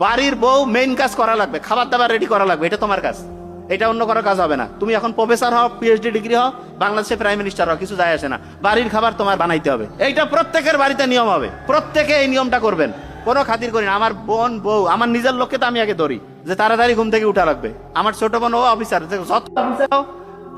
বাড়ির বউ মেইন কাজ করা লাগবে, খাবার দাবার রেডি করা লাগবে, এটা তোমার কাজ, এটা অন্য কারো কাজ হবে না। তুমি এখন প্রফেসর হও, পিএইচডি ডিগ্রি হও, বাংলাদেশে প্রাইম মিনিস্টার হও, কিছু যায় আসে না, বাড়ির খাবার তোমার বানাইতে হবে। এইটা প্রত্যেকের বাড়িতে নিয়ম হবে, প্রত্যেকে এই নিয়মটা করবেন, কোনো খাতির করি না। আমার বোন বউ, আমার নিজের লোককে তো আমি আগে ধরি যে তাড়াতাড়ি ঘুম থেকে উঠা লাগবে। আমার ছোট বোন ও অফিসার,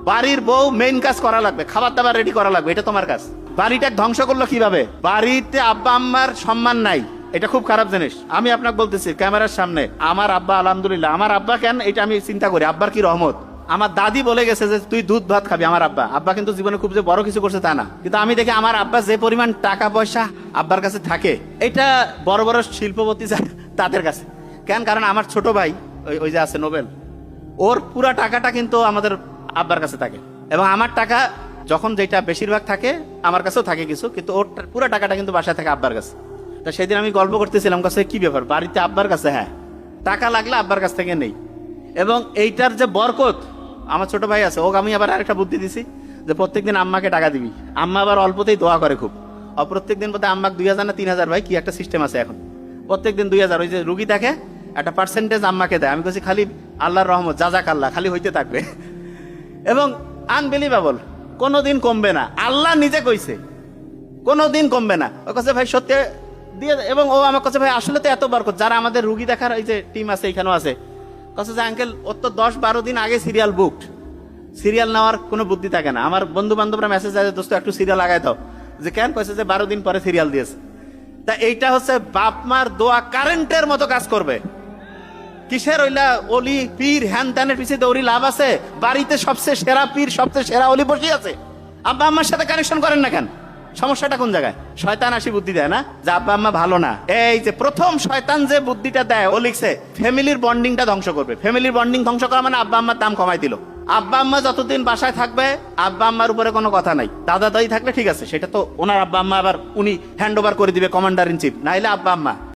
বাড়ির বউ মেইন কাজ করা লাগবে, খাবার দাবার রেডি করা লাগবে, এটা তোমার কাজ। বাড়িটা ধ্বংস করলো কিভাবে? বাড়িতে আব্বা আম্মার সম্মান নাই, এটা খুব খারাপ জিনিস। আমি আপনাকে বলতেছি ক্যামেরার সামনে, আমার আব্বা আলহামদুলিল্লাহ, আমার আব্বা কেন এটা আমি চিন্তা করি, আব্বার কি রহমত। আমার দাদি বলে গেছে যে তুই দুধ ভাত খাবি, আমার আব্বা। আব্বা কিন্তু জীবনে খুব যে বড় কিছু করছে তা না, কিন্তু আমি দেখি আমার আব্বা যে পরিমাণ টাকা পয়সা আব্বার কাছে থাকে, এটা বড় বড় শিল্পপতি তাদের কাছে কেন? কারণ আমার ছোট ভাই ওই যে আছে নোবেল, ওর পুরা টাকাটা কিন্তু আমাদের আব্বার কাছে থাকে, এবং আমার টাকা যখন যেটা বেশিরভাগ থাকে আমার কাছেও থাকে কিছু, কিন্তু ওর পুরো টাকাটা কিন্তু বাসায় থাকে আব্বার কাছে। তা সেদিন আমি গল্প করতেছিলাম, কাছে কি ব্যাপার, বাড়িতে আব্বার কাছে, হ্যাঁ টাকা লাগলে আব্বার কাছ থেকে নেই। এবং এইটার যে বরকত, আমার ছোট ভাই আছে, ওকে আমি আবার আরেকটা বুদ্ধি দিছি যে প্রত্যেকদিন আম্মাকে টাকা দিবি। আম্মা আবার অল্পতেই দোয়া করে খুব, প্রত্যেকদিন বোধহয় আম্মাকে 2000 না 3000, ভাই কি একটা সিস্টেম আছে এখন, প্রত্যেকদিন 2000, ওই যে রুগী দেখে একটা পার্সেন্টেজ আম্মাকে দেয়। আমি বলছি খালি আল্লাহর রহমত, জাজাক আল্লাহ, খালি হইতে থাকবে। এবং আনবিলিভেবল, কোনোদিন কমবে না, আল্লাহ নিজে কইছে কোনোদিন কমবে না। ও কাছে ভাই সত্যি দিয়ে, এবং ও আমার কাছে ভাই আসলে তো এত বরকত, যারা আমাদের রুগী দেখার এই যে টিম আছে এখানেও আছে, কাছে যে আঙ্কেল ওর তো 10-12 দিন আগে সিরিয়াল বুকড, সিরিয়াল নেওয়ার কোনো বুদ্ধি থাকে না। আমার বন্ধু বান্ধবরা মেসেজ আছে, দোস্ত একটু সিরিয়াল লাগাই দাও, যে কেন কইছে যে 12 দিন পরে সিরিয়াল দিয়েছে। তা এইটা হচ্ছে বাপ মার দোয়া কারেন্টের মতো কাজ করবে। কিসের ওইলা অলি পীর হ্যান ত্যানের পিছিয়ে দৌড়ি লাভ আছে? বাড়িতে সবচেয়ে সেরা পীর, সবচেয়ে সেরা অলি বসে আছে, আব্বা আম্মার সাথে কানেকশন করেন না কেন? সমস্যাটা কোন জায়গায়? শয়তান আসি বুদ্ধি দেয় না যে আব্বা আম্মা ভালো না। এই যে প্রথম শয়তান যে বুদ্ধিটা দেয়, ও লিখছে ফ্যামিলির বন্ডিংটা ধ্বংস করবে। ফ্যামিলির বন্ডিং ধ্বংস করা মানে আব্বা আম্মার দাম কমাই দিল। আব্বা আম্মা যতদিন বাসায় থাকবে আব্বা আম্মার উপরে কোনো কথা নাই, দাদা দাদি থাকলে ঠিক আছে, সেটা তো ওনার আব্বা আম্মা আবার উনি হ্যান্ড ওভার করে দিবে কমান্ডার ইন চিফ, নাইলে আব্বা আম্মা